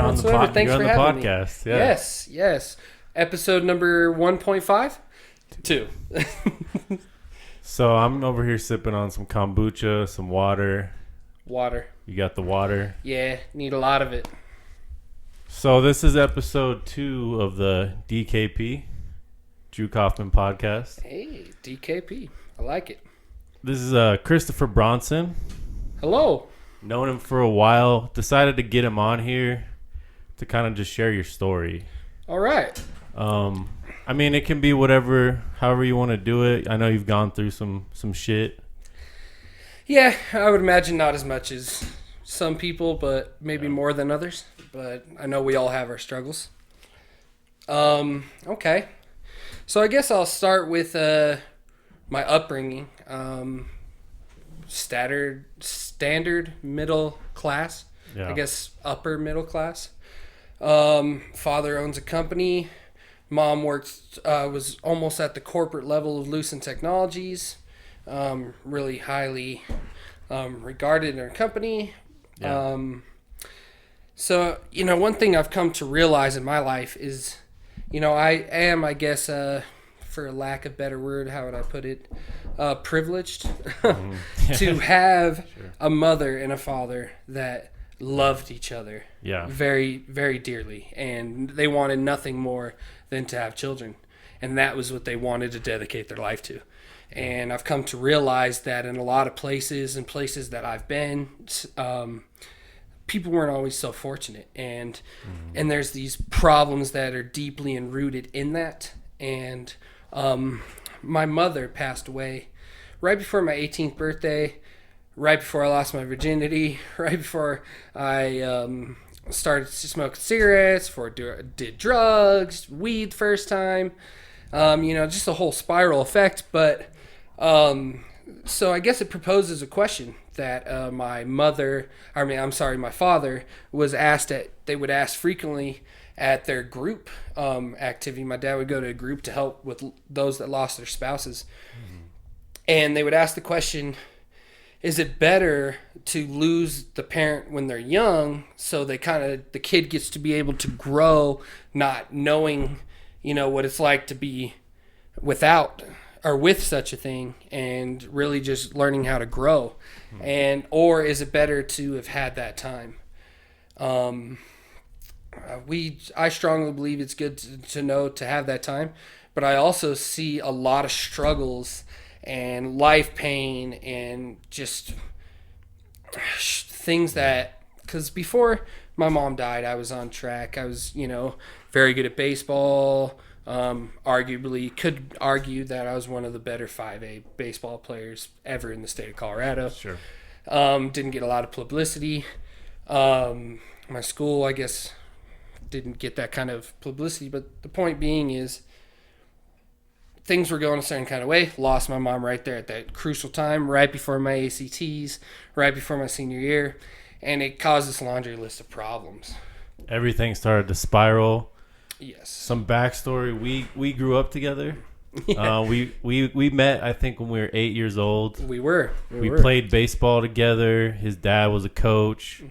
whatsoever. Thanks you're for on the having podcast. me. Yeah. Yes. Episode number 1.5? 2. So I'm over here sipping on some kombucha, some water. Water. You got the water? Yeah, need a lot of it. So this is episode 2 of the DKP, Drew Kauffman podcast. Hey, DKP. I like it. This is Christopher Bronson. Hello. Known him for a while. Decided to get him on here to kind of just share your story. All right. I mean, it can be whatever, however you want to do it. I know you've gone through some shit. Yeah, I would imagine not as much as some people, but maybe more than others. But I know we all have our struggles. Okay. So I guess I'll start with my upbringing. Standard middle class. Yeah. I guess upper middle class. Father owns a company. Mom was almost at the corporate level of Lucent Technologies. Really highly regarded in her company. Yeah. So, one thing I've come to realize in my life is, I am, I guess, for lack of a better word, how would I put it, privileged to have a mother and a father that loved each other very, very dearly. And they wanted nothing more than to have children. And that was what they wanted to dedicate their life to. And I've come to realize that in a lot of places and places that I've been, people weren't always so fortunate. And there's these problems that are deeply enrooted in that. And my mother passed away right before my 18th birthday, right before I lost my virginity, right before I started smoking cigarettes, before I did drugs, weed the first time, just a whole spiral effect. But so I guess it proposes a question that my father was asked they would ask frequently at their group activity. My dad would go to a group to help with those that lost their spouses. And they would ask the question, is it better to lose the parent when they're young so the kid gets to be able to grow not knowing, what it's like to be without or with such a thing and really just learning how to grow? Or is it better to have had that time? I strongly believe it's good to have that time, but I also see a lot of struggles and life pain and just things because before my mom died, I was on track. I was, very good at baseball. Arguably could argue that I was one of the better 5A baseball players ever in the state of Colorado. Sure. Didn't get a lot of publicity. My school, I guess, didn't get that kind of publicity, but the point being is things were going a certain kind of way. Lost my mom right there at that crucial time, right before my ACTs, right before my senior year, and it caused this laundry list of problems. Everything started to spiral. Yes. Some backstory. We grew up together. Yeah. We met, I think, when we were 8 years old. We were. We played baseball together. His dad was a coach.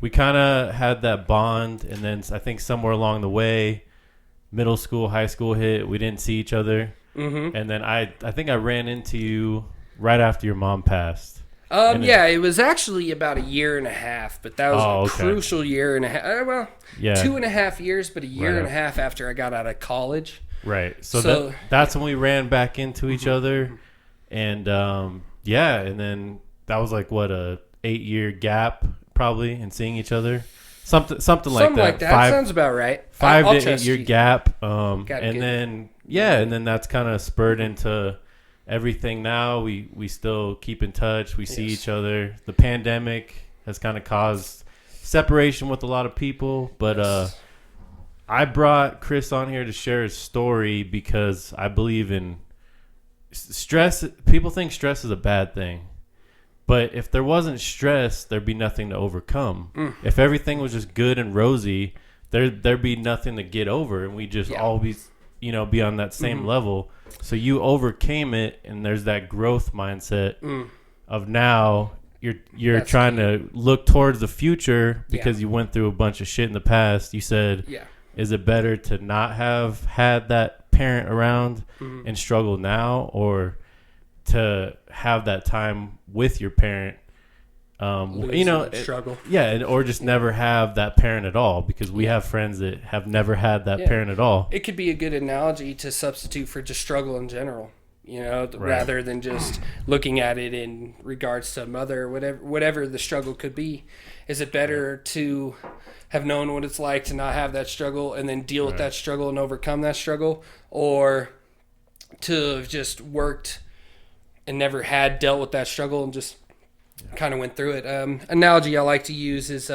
We kind of had that bond, and then I think somewhere along the way, middle school, high school hit. We didn't see each other. Mm-hmm. And then I think I ran into you right after your mom passed. It was actually about a year and a half, but that was crucial year and a half. 2.5 years, but a year and a half after I got out of college. Right. So that's when we ran back into each other. And, and then that was like, a 8-year gap probably in seeing each other. Something like that. Sounds about right. 5 to 8 year gap. And then that's kind of spurred into everything now. We still keep in touch. We see each other. The pandemic has kind of caused separation with a lot of people, but I brought Chris on here to share his story because I believe in stress. People think stress is a bad thing. But if there wasn't stress, there'd be nothing to overcome. If everything was just good and rosy, there'd be nothing to get over, and we just always, be on that same level. So you overcame it, and there's that growth mindset of now you're trying to look towards the future because you went through a bunch of shit in the past. You said, is it better to not have had that parent around and struggle now, or to have that time with your parent, struggle, or just never have that parent at all? Because we have friends that have never had that parent at all. It could be a good analogy to substitute for just struggle in general. Rather than just looking at it in regards to a mother or whatever the struggle could be. Is it better to have known what it's like to not have that struggle and then deal with that struggle and overcome that struggle, or to have just worked and never had dealt with that struggle and just kind of went through it? Analogy I like to use is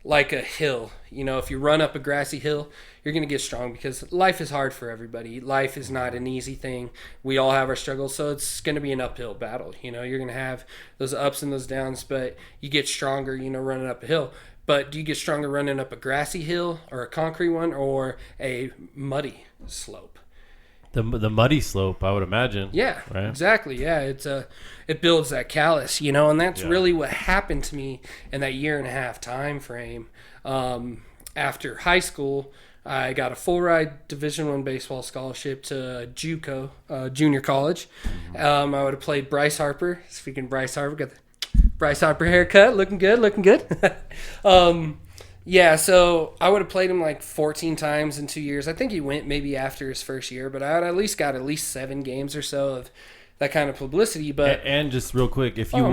like a hill. If you run up a grassy hill, you're going to get strong, because life is hard for everybody. Life is not an easy thing. We all have our struggles, so it's going to be an uphill battle. You're going to have those ups and those downs, but you get stronger, running up a hill. But do you get stronger running up a grassy hill or a concrete one or a muddy slope? The muddy slope, I would imagine. Yeah, right? Exactly. Yeah, it builds that callus, and that's really what happened to me in that 1.5-year time frame. After high school, I got a full ride Division I baseball scholarship to JUCO, junior college. I would have played Bryce Harper. Speaking of Bryce Harper, got the Bryce Harper haircut, looking good. Yeah, so I would have played him like 14 times in 2 years. I think he went maybe after his first year, but I would at least got 7 games or so of that kind of publicity. But and just real quick, if you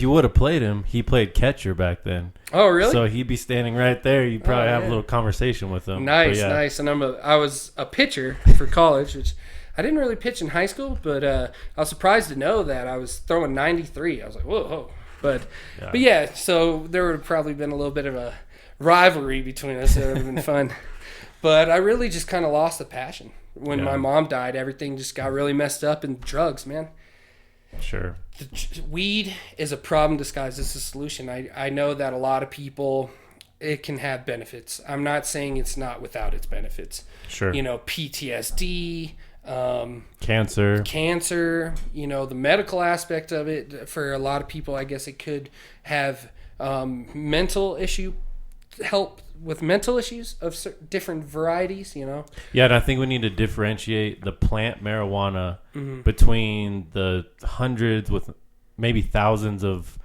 would have played him, he played catcher back then. Oh, really? So he'd be standing right there. You'd probably have a little conversation with him. Nice. And I was a pitcher for college, which I didn't really pitch in high school, but I was surprised to know that I was throwing 93. I was like, whoa. But yeah, so there would have probably been a little bit of a rivalry between us. It would have been fun. But I really just kind of lost the passion. When my mom died, everything just got really messed up, and drugs, man. Sure. Weed is a problem disguised as a solution. I know that a lot of people, it can have benefits. I'm not saying it's not without its benefits. Sure. PTSD, cancer, the medical aspect of it. For a lot of people, I guess it could have mental issue, help with mental issues of different varieties, Yeah, and I think we need to differentiate the plant marijuana between the hundreds with maybe thousands of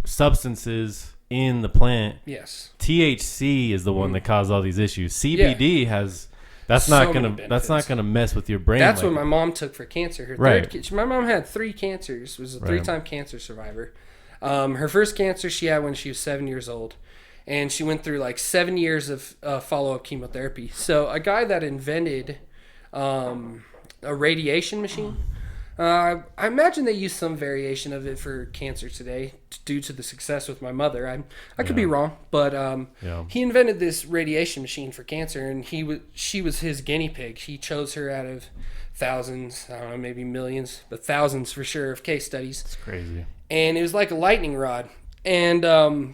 substances in the plant. Yes. THC is the one that caused all these issues. CBD has that's not gonna mess with your brain. That's what my mom took for cancer. My mom had 3 cancers. Was a 3-time cancer survivor. Her first cancer she had when she was 7 years old. And she went through like 7 years of follow-up chemotherapy. So a guy that invented a radiation machine, I imagine they use some variation of it for cancer today due to the success with my mother. I could be wrong, but he invented this radiation machine for cancer, and she was his guinea pig. He chose her out of thousands, I don't know, maybe millions, but thousands for sure of case studies. It's crazy. And it was like a lightning rod. And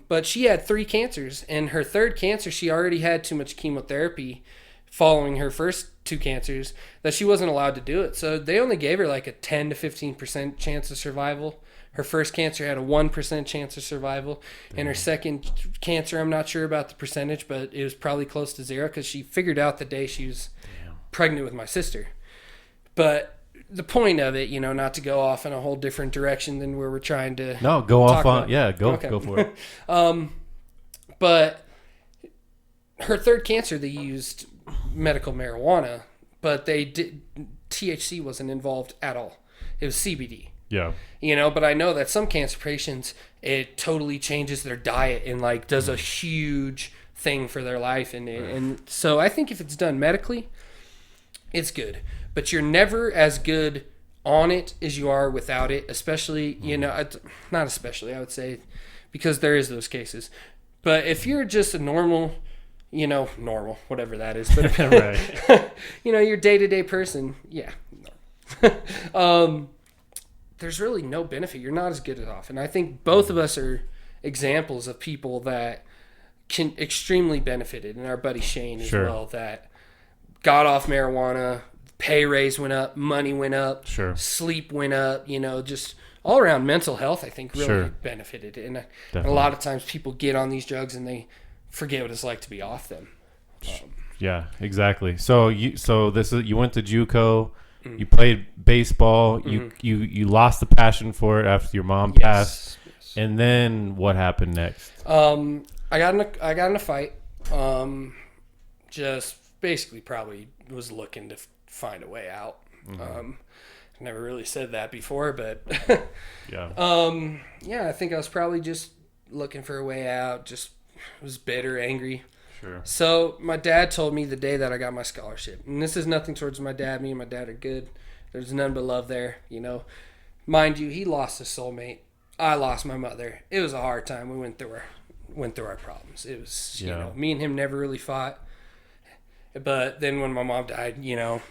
but she had 3 cancers, and her third cancer, she already had too much chemotherapy following her first 2 cancers that she wasn't allowed to do it. So they only gave her like a 10 to 15% chance of survival. Her first cancer had a 1% chance of survival. Damn. And her second cancer, I'm not sure about the percentage, but it was probably close to 0 because she figured out the day she was pregnant with my sister. But the point of it, not to go off in a whole different direction than where we're trying to go off on about. Go for it. But her third cancer, they used medical marijuana, but THC wasn't involved at all. It was CBD. Yeah. But I know that some cancer patients, it totally changes their diet and like does a huge thing for their life, and so I think if it's done medically, it's good. But you're never as good on it as you are without it, especially, not especially, I would say, because there is those cases. But if you're just a normal, whatever that is, but your day-to-day person, there's really no benefit. You're not as good off. And I think both of us are examples of people that can extremely benefited, and our buddy Shane as well, that got off marijuana. Pay raise went up, money went up, sleep went up, just all around mental health, I think, really Sure. benefited. And a Definitely. lot of times people get on these drugs and they forget what it's like to be off them. Yeah, exactly. So you went to JUCO, you played baseball, you lost the passion for it after your mom passed, and then what happened next? I got in a fight. Just basically probably was looking to find a way out. I never really said that before, but Yeah. I think I was probably just looking for a way out. Just was bitter, angry. Sure. So my dad told me the day that I got my scholarship, and this is nothing towards my dad. Me and my dad are good. There's none but love there, you know. Mind you, he lost his soulmate. I lost my mother. It was a hard time. We went through our problems. It was, you know, me and him never really fought. But then when my mom died, you know,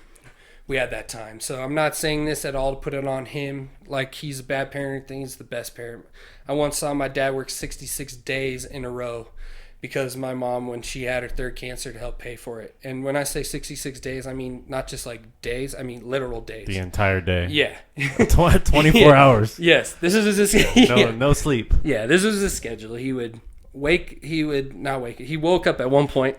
we had that time. So I'm not saying this at all to put it on him like he's a bad parent. I think he's the best parent. I once saw my dad work 66 days in a row because my mom, when she had her third cancer, to help pay for it. And when I say 66 days, I mean not just like days, I mean literal days. The entire day. Yeah. 24 hours. Yes. This is his No sleep. Yeah, this was his schedule. He would not wake. He woke up at one point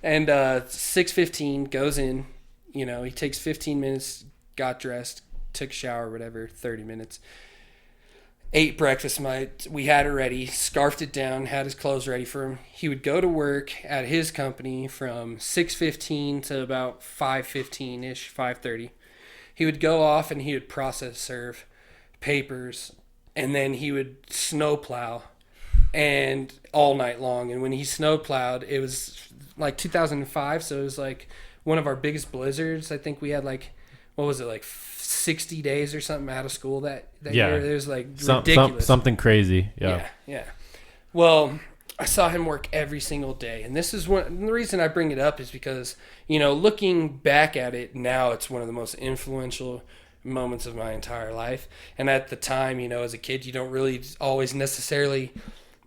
and 6:15 goes in, you know, he takes 15 minutes, got dressed, took a shower, whatever, 30 minutes. Ate breakfast. We had it ready, scarfed it down, had his clothes ready for him. He would go to work at his company from 6:15 to about 5:15-ish, 5:30. He would go off and he would process serve papers, and then he would snow plow and all night long. And when he snow plowed, it was like 2005, so it was like one of our biggest blizzards. I think we had like, what was it, like 60 days or something out of school that year. It was like ridiculous. Something crazy. Yeah. Well, I saw him work every single day. And this is the reason I bring it up is because, you know, looking back at it now, it's one of the most influential moments of my entire life. And at the time, you know, as a kid, you don't really always necessarily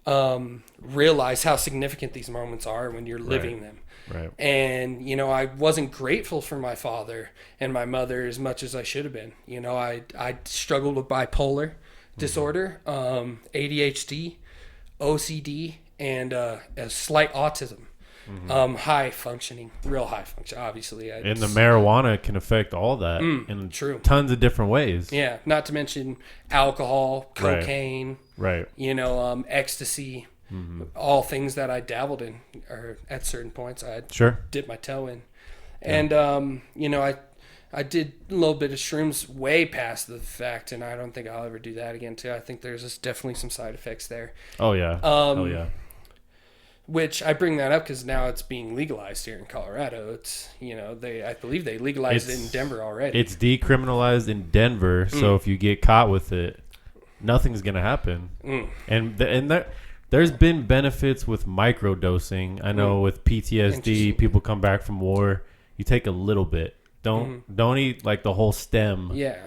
realize how significant these moments are when you're living them. Right. And, you know, I wasn't grateful for my father and my mother as much as I should have been. You know, I struggled with bipolar disorder, ADHD, OCD, and a slight autism. High functioning, real high function, obviously. And the marijuana can affect all that in tons of different ways. Yeah, not to mention alcohol, cocaine, right? You know, ecstasy. All things that I dabbled in, or at certain points I dipped my toe in. And, you know, I did a little bit of shrooms way past the fact, and I don't think I'll ever do that again, too. I think there's definitely some side effects there. Oh, yeah. Oh, yeah. Which I bring that up because now it's being legalized here in Colorado. It's, you know, I believe they legalized it in Denver already. It's decriminalized in Denver, so if you get caught with it, nothing's going to happen. And there's been benefits with microdosing. I know with PTSD, people come back from war. You take a little bit. Don't eat like the whole stem. Yeah.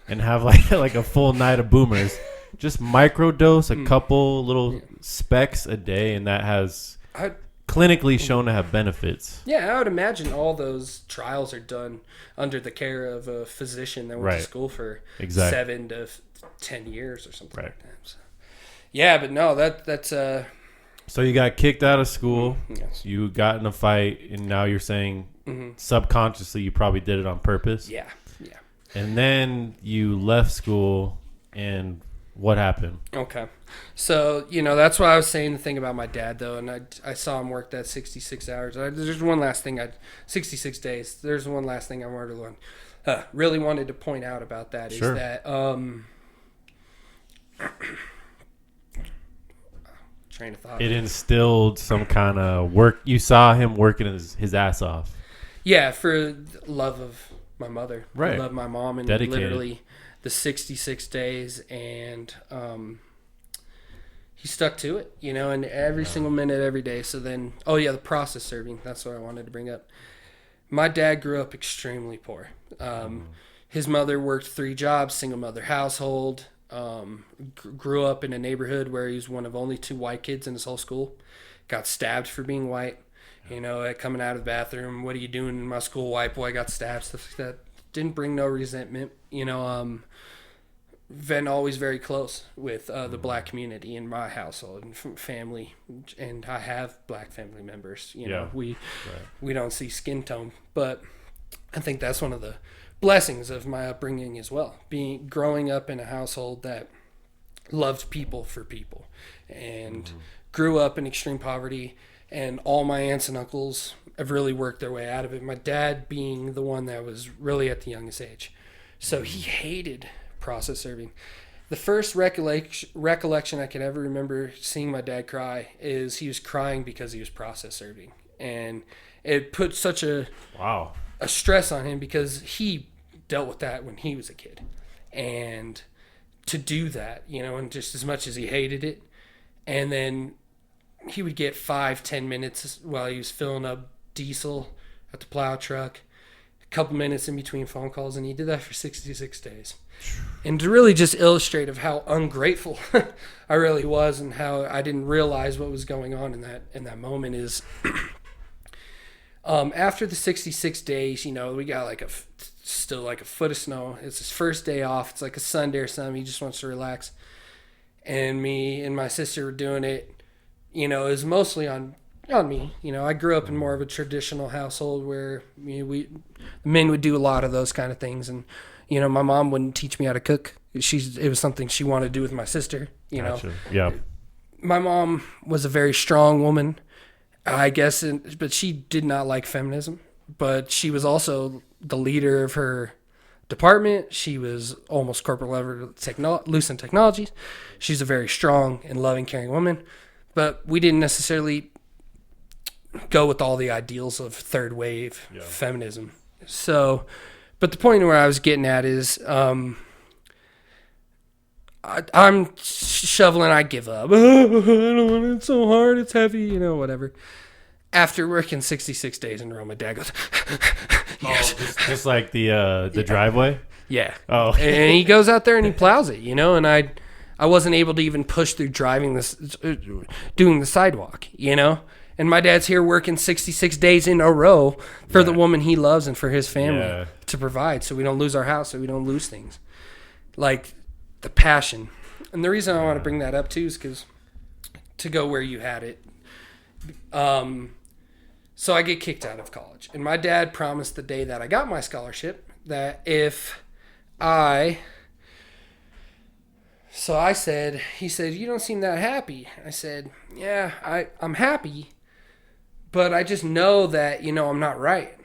And have like a full night of boomers. Just microdose a couple little specks a day, and that has clinically shown to have benefits. Yeah, I would imagine all those trials are done under the care of a physician that went to school for 7 to 10 years or something like that. So. Yeah, but no, that's So you got kicked out of school. Yes. You got in a fight, and now you're saying subconsciously you probably did it on purpose. Yeah. And then you left school, and what happened? Okay. So, you know, that's why I was saying the thing about my dad, though, and I saw him work that 66 hours. There's one last thing 66 days. There's one last thing I really wanted to point out about that is that train of thought. It instilled some kind of work. You saw him working his ass off. Yeah, for love of my mother. Right. I love my mom, and dedicated. Literally the 66 days, and he stuck to it, you know, and every single minute, every day. So then, the process serving. That's what I wanted to bring up. My dad grew up extremely poor. His mother worked 3 jobs, single mother household. Grew up in a neighborhood where he was one of only 2 white kids in his whole school. Got stabbed for being white. You know, coming out of the bathroom, what are you doing in my school? White boy got stabbed. Stuff like that. Didn't bring no resentment. You know, been always very close with the black community in my household and family, and I have black family members. You know, we don't see skin tone, but I think that's one of the blessings of my upbringing as well. Growing up in a household that loved people for people, and grew up in extreme poverty, and all my aunts and uncles have really worked their way out of it. My dad being the one that was really at the youngest age, so he hated process serving. The first recollection I can ever remember seeing my dad cry is he was crying because he was process serving, and it put such a stress on him because he dealt with that when he was a kid, and to do that, you know, and just as much as he hated it, and then he would get 5-10 minutes while he was filling up diesel at the plow truck, a couple minutes in between phone calls, and he did that for 66 days. And to really just illustrate of how ungrateful I really was, and how I didn't realize what was going on in that moment is after the 66 days, you know, we got still like a foot of snow. It's his first day off. It's like a Sunday or something. He just wants to relax. And me and my sister were doing it. You know, it was mostly on me. You know, I grew up in more of a traditional household where the men would do a lot of those kind of things, and you know, my mom wouldn't teach me how to cook. It was something she wanted to do with my sister. You know, my mom was a very strong woman, I guess, but she did not like feminism. But she was also the leader of her department. She was almost corporate level Lucent Technologies. She's a very strong and loving, caring woman. But we didn't necessarily go with all the ideals of third wave feminism. So, but the point where I was getting at is I'm shoveling, I give up. I don't want it, it's so hard, it's heavy, you know, whatever. After working 66 days in a row, my dad goes, yes. Oh, just like the driveway? Yeah. Oh. And he goes out there and he plows it, you know, and I wasn't able to even push through doing the sidewalk, you know? And my dad's here working 66 days in a row for the woman he loves and for his family to provide, so we don't lose our house, so we don't lose things. Like the passion. And the reason I want to bring that up too is because to go where you had it. So I get kicked out of college. And my dad promised the day that I got my scholarship that if he said, you don't seem that happy. I said, yeah, I'm happy, but I just know that, you know, I'm not right.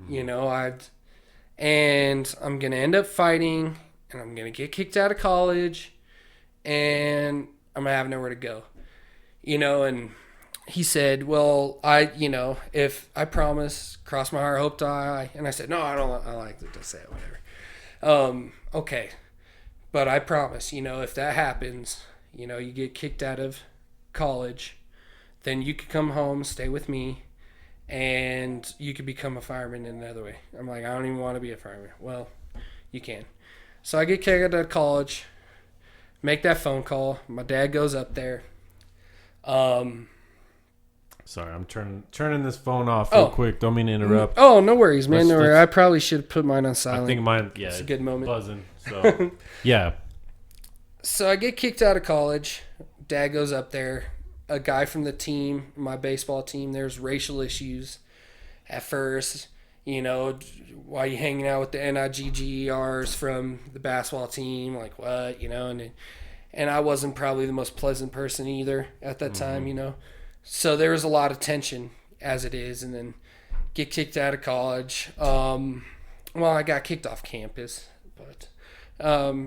You know, and I'm going to end up fighting, and I'm going to get kicked out of college, and I'm going to have nowhere to go. You know, and he said, well, if I promise, cross my heart, hope die. And I said, no, I like to say it, whatever. Okay. But I promise, you know, if that happens, you know, you get kicked out of college, then you could come home, stay with me, and you could become a fireman in another way. I'm like, I don't even want to be a fireman. Well, you can. So I get kicked out of college, make that phone call. My dad goes up there. Sorry, I'm turning this phone off real quick. Don't mean to interrupt. Oh, no worries, man. No worries. I probably should put mine on silent. I think mine, it's a good moment. Buzzing. So, yeah. So I get kicked out of college. Dad goes up there. A guy from the team, my baseball team, there's racial issues at first. You know, why you hanging out with the NIGGERs from the basketball team? Like, what? You know, and I wasn't probably the most pleasant person either at that time, you know. So there was a lot of tension as it is, and then get kicked out of college. Well, I got kicked off campus, but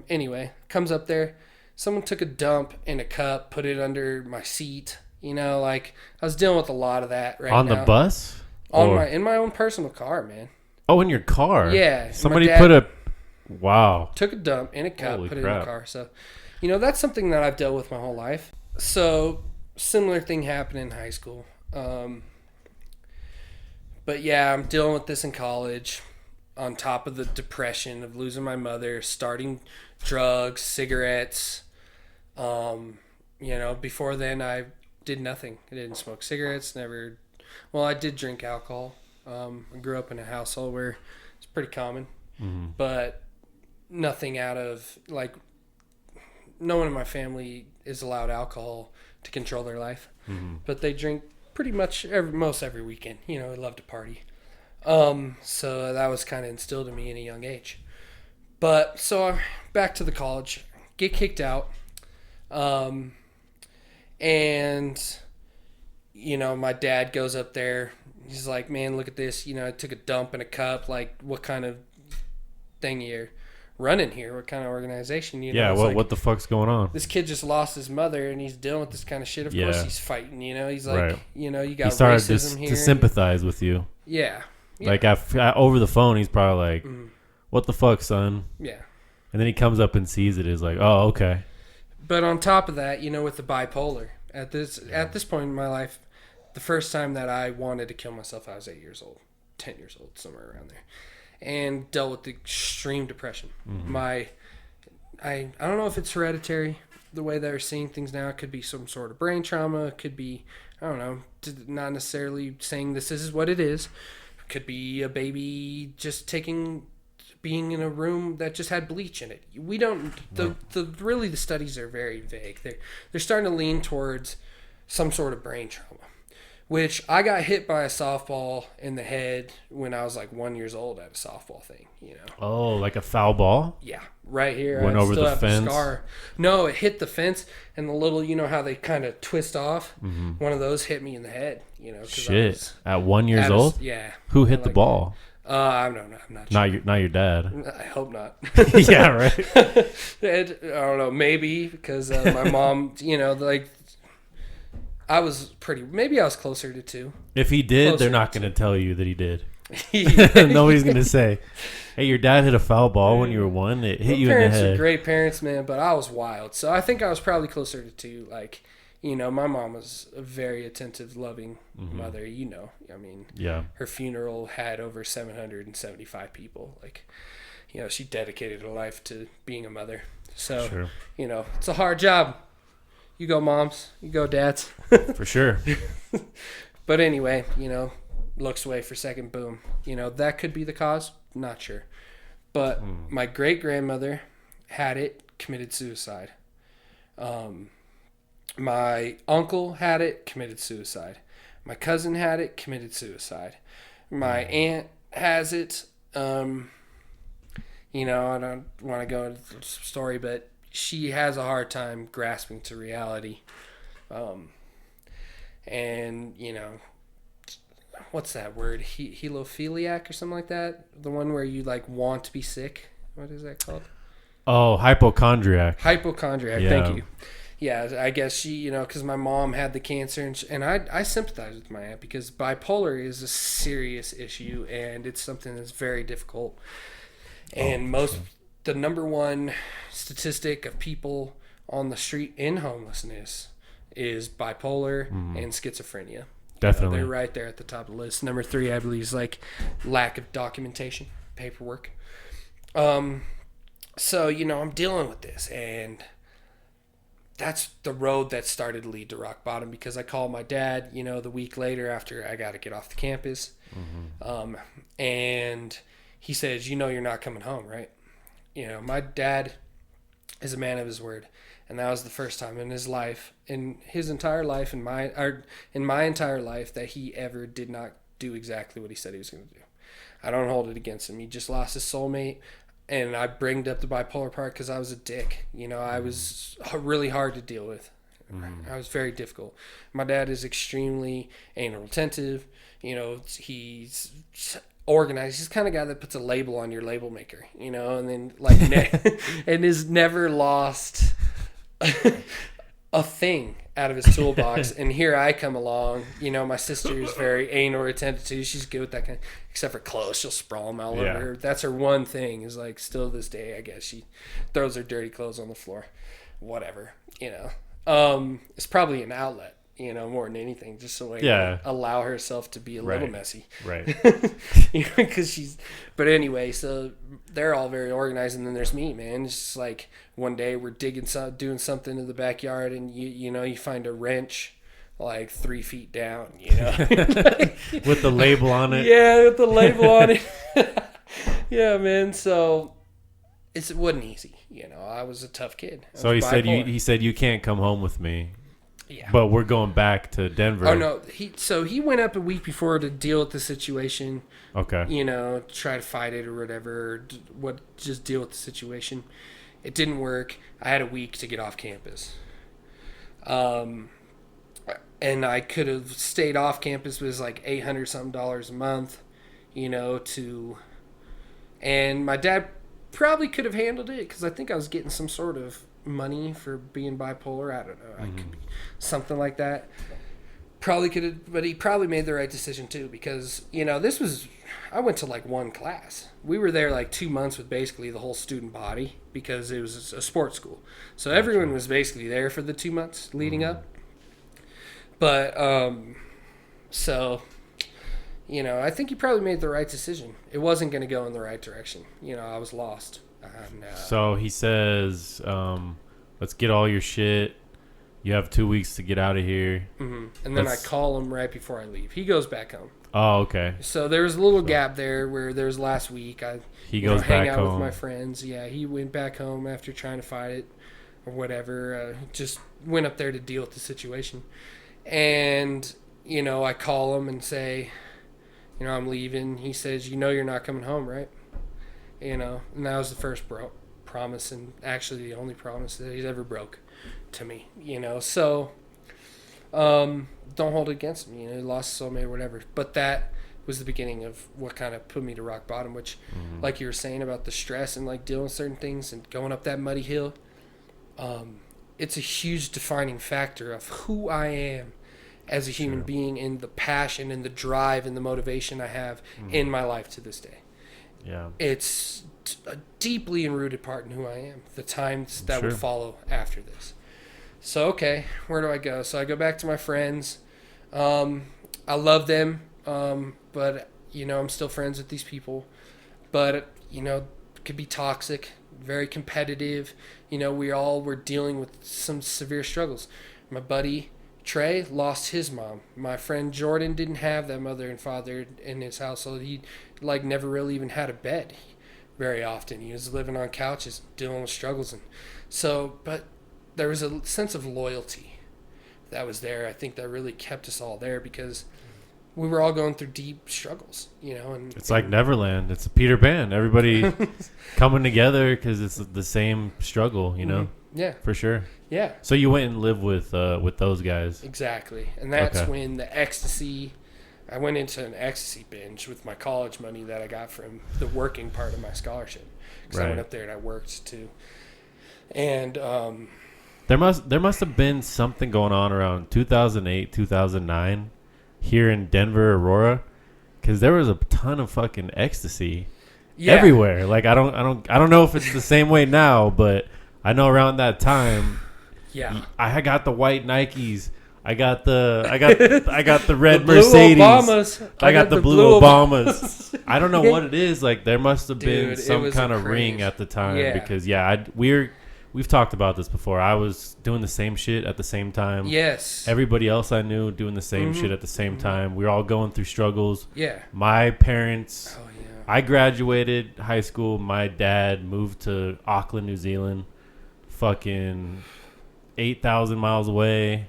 anyway, comes up there. Someone took a dump in a cup, put it under my seat. You know, like I was dealing with a lot of that right now. On the bus? In my own personal car, man. Oh, in your car? Yeah. Somebody took a dump in a cup, Holy put crap. it in the car. So, you know, that's something that I've dealt with my whole life. So, similar thing happened in high school. But yeah, I'm dealing with this in college on top of the depression of losing my mother, starting drugs, cigarettes. You know, before then I did nothing. I didn't smoke cigarettes, I did drink alcohol. I grew up in a household where it's pretty common, but nothing out of, like, no one in my family is allowed alcohol to control their life, but they drink pretty much most every weekend. You know, they love to party. So that was kind of instilled in me in a young age. But so back to the college, get kicked out, and you know, my dad goes up there. He's like, "Man, look at this. You know, I took a dump in a cup. Like, what kind of thing you're running here? What kind of organization?" You know, yeah, like, what the fuck's going on? this kid just lost his mother, and he's dealing with this kind of shit. Of course, he's fighting. You know, he's like, right. you know, you got he started racism here. To sympathize with you. Yeah. Like over the phone, he's probably like, "What the fuck, son?" Yeah. And then he comes up and sees it. Is like, "Oh, okay." But on top of that, you know, with the bipolar, at this point in my life, the first time that I wanted to kill myself, I was 8 years old, 10 years old, somewhere around there, and dealt with extreme depression. I don't know if it's hereditary, the way they're seeing things now. It could be some sort of brain trauma. It could be, I don't know, not necessarily saying this is what it is. It could be a baby just being in a room that just had bleach in it. We don't. The studies are very vague. They're starting to lean towards some sort of brain trauma, which I got hit by a softball in the head when I was like 1 year old at a softball thing. You know. Oh, like a foul ball? Yeah, right here. Went over the fence. No, it hit the fence, and the little, you know how they kind of twist off. One of those hit me in the head. You know. Shit. At 1 year old? Yeah. Who hit the ball? I don't know. I'm not sure. Not your dad. I hope not. Yeah, right. I don't know. Maybe because my mom, you know, like maybe I was closer to 2. If he did, they're not going to tell you that he did. Nobody's going to say, "Hey, your dad hit a foul ball when you were 1. It hit you in the head." Parents are great parents, man, but I was wild. So I think I was probably closer to 2. Like, you know, my mom was a very attentive, loving mother. You know, I mean, her funeral had over 775 people. Like, you know, she dedicated her life to being a mother. So, you know, it's a hard job. You go moms, you go dads. For sure. But anyway, you know, looks away for a second, boom. You know, that could be the cause. Not sure. But my great-grandmother had it, committed suicide. My uncle had it, committed suicide. My cousin had it, committed suicide. My aunt has it. You know, I don't want to go into the story, but she has a hard time grasping to reality. And, you know, what's that word? Hemophiliac or something like that? The one where you, like, want to be sick? What is that called? Oh, hypochondriac. Hypochondriac, thank you. Yeah, I guess she, you know, because my mom had the cancer, and I sympathize with my aunt because bipolar is a serious issue, and it's something that's very difficult. And the number one statistic of people on the street in homelessness is bipolar and schizophrenia. Definitely. They're right there at the top of the list. Number 3, I believe, is like lack of documentation, paperwork. So, you know, I'm dealing with this, and that's the road that started to lead to rock bottom because I called my dad, you know, the week later after I got to get off the campus. And he says, "You know, you're not coming home, right?" You know, my dad is a man of his word. And that was the first time in his life, in his entire life, in my entire life, that he ever did not do exactly what he said he was going to do. I don't hold it against him. He just lost his soulmate. And I bringed up the bipolar part because I was a dick. You know, I was really hard to deal with. I was very difficult. My dad is extremely anal retentive. You know, he's organized. He's the kind of guy that puts a label on your label maker, you know, and then like and has never lost a thing out of his toolbox. And here I come along, you know, my sister is very anal retentive too. She's good with that kind of, except for clothes. She'll sprawl them all over her. That's her one thing is like still this day, I guess she throws her dirty clothes on the floor, whatever, you know. It's probably an outlet, you know, more than anything, just so to allow herself to be a little messy. Right. You know, because she's, but anyway, so they're all very organized, and then there's me, man. It's just like one day we're doing something in the backyard, and you know, you find a wrench like 3 feet down, you know. With the label on it. Yeah, with the label on it. Yeah, man. So it wasn't easy. You know, I was a tough kid. So he said you can't come home with me. Yeah. But we're going back to Denver. Oh no, he went up a week before to deal with the situation. Okay. You know, try to fight it or whatever. Just deal with the situation. It didn't work. I had a week to get off campus. And I could have stayed off campus. It was like $800 something a month, you know, and my dad probably could have handled it because I think I was getting some sort of money for being bipolar. I don't know. I could be something like that. Probably could have, but he probably made the right decision too because, you know, I went to like one class. We were there like 2 months with basically the whole student body because it was a sports school. So everyone was basically there for the 2 months leading up. But, so, you know, I think he probably made the right decision. It wasn't going to go in the right direction. You know, I was lost. So he says, let's get all your shit. You have 2 weeks to get out of here. Mm-hmm. And then I call him right before I leave. He goes back home. Oh, okay. So there was a little gap there where there was last week. He goes hang back out home with my friends. Yeah, he went back home after trying to fight it or whatever. Just went up there to deal with the situation. And, you know, I call him and say, you know, I'm leaving. He says, you know you're not coming home, right? You know, and that was the first promise and actually the only promise that he's ever broke to me, you know. So, don't hold it against him. You know, he lost his soulmate or whatever. But that was the beginning of what kind of put me to rock bottom, which, like you were saying about the stress and, like, dealing with certain things and going up that muddy hill, it's a huge defining factor of who I am as a human being and the passion and the drive and the motivation I have in my life to this day. Yeah. It's a deeply enrooted part in who I am, the times that would follow after this. So, okay, where do I go? So I go back to my friends. I love them, but, you know, I'm still friends with these people. But, you know, it could be toxic, very competitive. You know, we all were dealing with some severe struggles. My buddy Trey lost his mom. My friend Jordan didn't have that mother and father in his household. He, like, never really even had a bed very often. He was living on couches, dealing with struggles. And so, but there was a sense of loyalty that was there. I think that really kept us all there because we were all going through deep struggles, you know. And it's like Neverland. It's a Peter Pan. Everybody coming together because it's the same struggle, you know. Yeah, for sure. Yeah. So you went and lived with those guys. Exactly, and that's when the ecstasy. I went into an ecstasy binge with my college money that I got from the working part of my scholarship because I went up there and I worked too. And there must have been something going on around 2008, 2009 here in Denver, Aurora, because there was a ton of fucking ecstasy everywhere. Like I don't know if it's the same way now, but I know around that time, I got the white Nikes. I got the red Mercedes. Obamas. I got the blue Obamas. I don't know what it is. Like there must have been some kind of ring at the time because we've talked about this before. I was doing the same shit at the same time. Yes. Everybody else I knew doing the same shit at the same time. We were all going through struggles. Yeah. My parents. Oh, yeah. I graduated high school. My dad moved to Auckland, New Zealand. Fucking 8,000 miles away.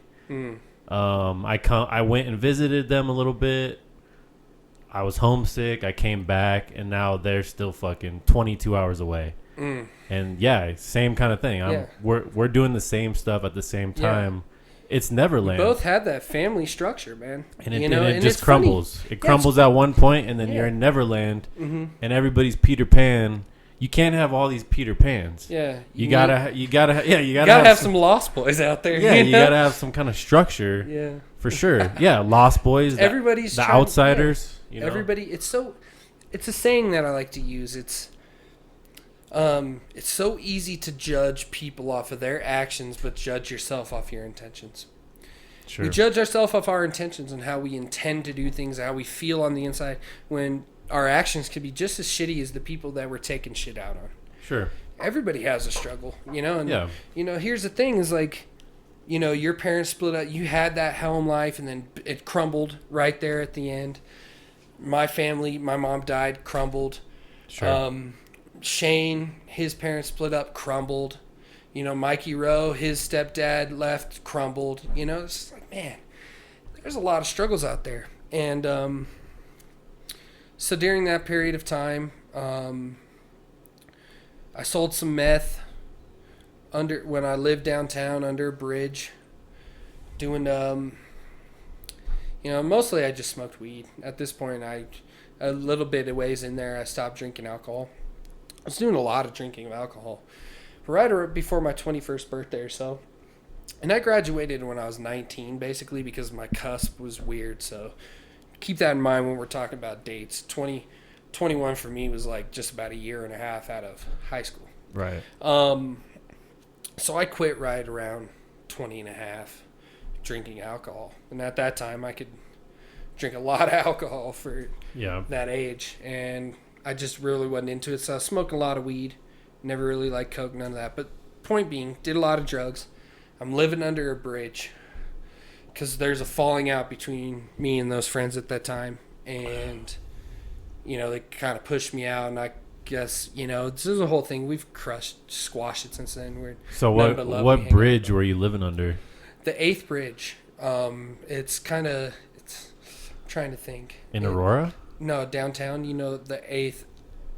I went and visited them a little bit. I was homesick. I came back, and now they're still fucking 22 hours away. And same kind of thing. We're doing the same stuff at the same time. It's Neverland. We both had that family structure, man. And it just crumbles. Funny. It crumbles at one point, and then you're in Neverland, and everybody's Peter Pan. You can't have all these Peter Pans. Yeah, you gotta have some Lost Boys out there. Yeah, you gotta have some kind of structure. Yeah, for sure. Yeah, Lost Boys. Everybody's the outsiders. Yeah. You know? Everybody. It's a saying that I like to use. It's so easy to judge people off of their actions, but judge yourself off your intentions. Sure. We judge ourselves off our intentions and how we intend to do things, how we feel on the inside, when our actions could be just as shitty as the people that we're taking shit out on. Sure. Everybody has a struggle, you know? And, you know, here's the thing is like, you know, your parents split up. You had that home life and then it crumbled right there at the end. My family, my mom died, crumbled. Sure. Shane, his parents split up, crumbled. Mikey Rowe, his stepdad left, crumbled. It's like, man, there's a lot of struggles out there. And so during that period of time, I sold some meth when I lived downtown under a bridge, doing mostly I just smoked weed. At this point, a little bit of ways in there, I stopped drinking alcohol. I was doing a lot of drinking of alcohol right before my 21st birthday or so. And I graduated when I was 19, basically, because my cusp was weird. So keep that in mind when we're talking about dates. 21 for me was like just about a year and a half out of high school. Right. So I quit right around 20 and a half drinking alcohol. And at that time, I could drink a lot of alcohol for that age. And I just really wasn't into it. So I was smoking a lot of weed. Never really liked coke, none of that. But point being, did a lot of drugs. I'm living under a bridge because there's a falling out between me and those friends at that time. And, they kind of pushed me out. And I guess, this is a whole thing. We've squashed it since then. So what bridge were you living under? The 8th Bridge. It's kind of, I'm trying to think. In Aurora? No, downtown, the 8th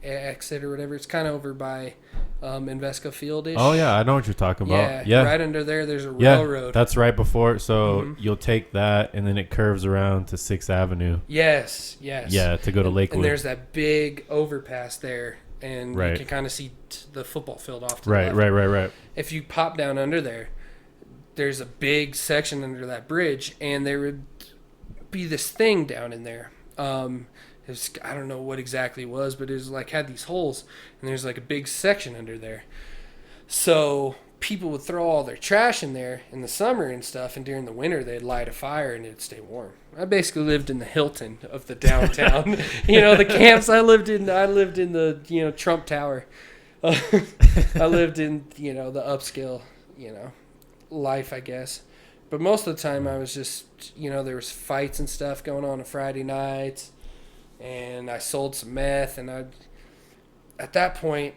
exit or whatever. It's kind of over by Invesco Field-ish. Oh, yeah, I know what you're talking about. Yeah. Right under there's a railroad. That's right before. So you'll take that, and then it curves around to 6th Avenue. Yes. Yeah, to go to Lakewood. And there's that big overpass there, and you can kind of see the football field off to the left. Right. I you pop down under there's a big section under that bridge, and there would be this thing down in there. I don't know what exactly it was, but it was like had these holes, and there's like a big section under there. So people would throw all their trash in there in the summer and stuff, and during the winter they'd light a fire and it'd stay warm. I basically lived in the Hilton of the downtown. The camps I lived in the Trump Tower. I lived in the upscale life, I guess. But most of the time I was just there was fights and stuff going on Friday nights. And I sold some meth, and at that point,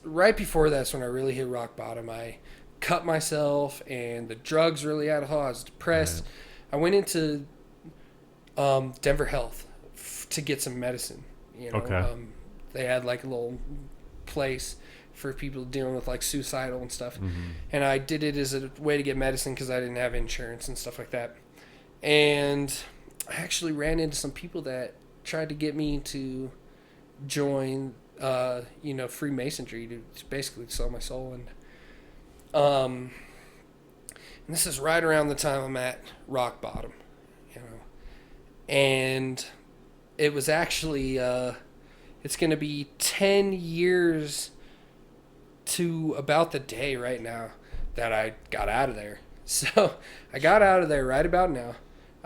right before that's when I really hit rock bottom. I cut myself, and the drugs really had a hold. I was depressed. Right. I went into Denver Health to get some medicine. Okay. They had like a little place for people dealing with like suicidal and stuff, mm-hmm. and I did it as a way to get medicine because I didn't have insurance and stuff like that, and I actually ran into some people that tried to get me to join, Freemasonry to basically sell my soul. And this is right around the time I'm at rock bottom, And it was actually, it's going to be 10 years to about the day right now that I got out of there. So I got out of there right about now.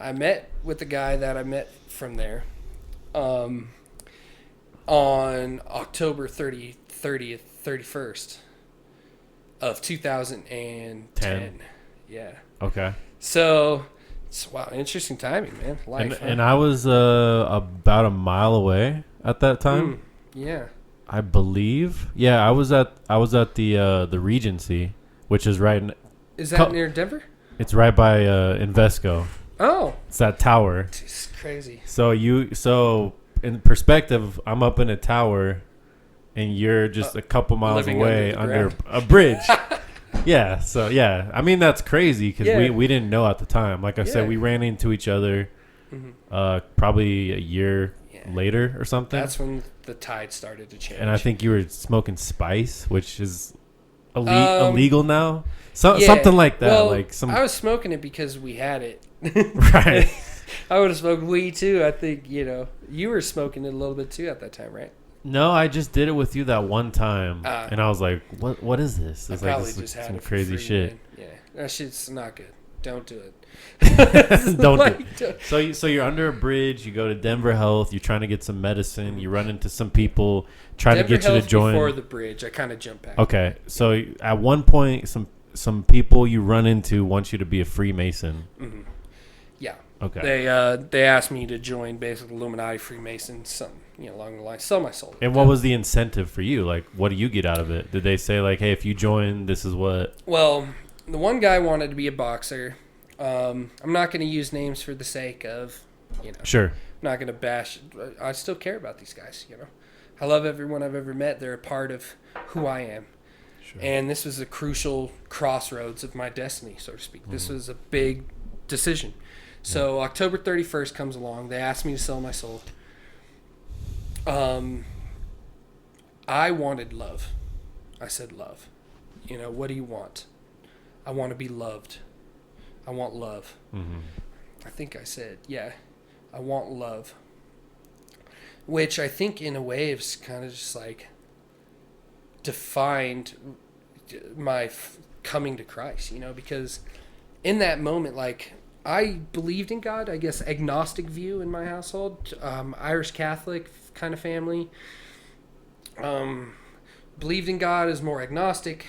I met with the guy that I met from there on October 31st of 2010. Yeah. Okay. So, it's interesting timing, man. Life. And I was about a mile away at that time. Yeah. I believe. Yeah, I was at the Regency, which is right. Is that near Denver? It's right by Invesco. Oh, it's that tower. It's crazy. So in perspective, I'm up in a tower, and you're just a couple miles away under a bridge. Yeah. So yeah, I mean that's crazy because we didn't know at the time. Like I said, we ran into each other, probably a year later or something. That's when the tide started to change. And I think you were smoking spice, which is illegal now. Something like that. Well, like I was smoking it because we had it. Right. I would have smoked weed too. I think you were smoking it a little bit too at that time, right? No, I just did it with you that one time, and I was like, "What is this?" It's probably just had some crazy shit. Man. Yeah, that shit's not good. Don't do it. Don't do it. So you're under a bridge. You go to Denver Health. You're trying to get some medicine. You run into some people trying to get you to join. Before the bridge, I kind of jumped back. Okay, so at one point, some people you run into want you to be a Freemason. Mm-hmm. Yeah. Okay. They asked me to join basically Illuminati, Freemason, something along the line, sell my soul. And what was the incentive for you? Like, what do you get out of it? Did they say like, hey, if you join, this is what? Well, the one guy wanted to be a boxer. I'm not going to use names for the sake of, Sure. I'm not going to bash. I still care about these guys. I love everyone I've ever met. They're a part of who I am. Sure. And this was a crucial crossroads of my destiny, so to speak. This was a big decision. So October 31st comes along. They asked me to sell my soul. I wanted love. I said love. What do you want? I want to be loved. I want love. Mm-hmm. I think I said, yeah, I want love. Which I think in a way is kind of just like defined my coming to Christ, because in that moment, like, I believed in God, I guess agnostic view in my household, Irish Catholic kind of family, believed in God as more agnostic,